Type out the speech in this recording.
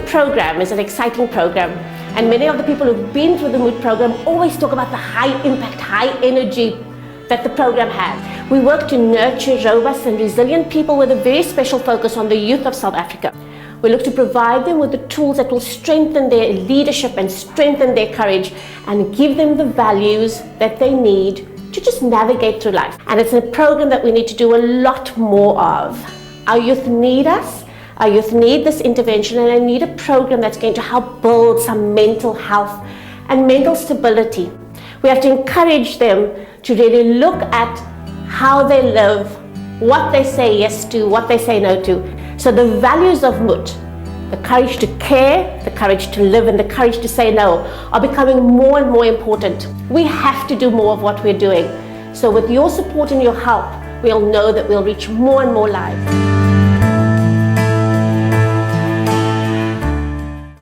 program is an exciting program, and many of the people who've been through the MOT program always talk about the high impact, high energy that the program has. We work to nurture robust and resilient people with a very special focus on the youth of South Africa. We look to provide them with the tools that will strengthen their leadership and strengthen their courage and give them the values that they need to just navigate through life. And it's a program that we need to do a lot more of. Our youth need us. Our youth need this intervention, and they need a program that's going to help build some mental health and mental stability. We have to encourage them to really look at how they live, what they say yes to, what they say no to. So the values of MOT, the courage to care, the courage to live, and the courage to say no, are becoming more and more important. We have to do more of what we're doing. So with your support and your help, we'll know that we'll reach more and more lives.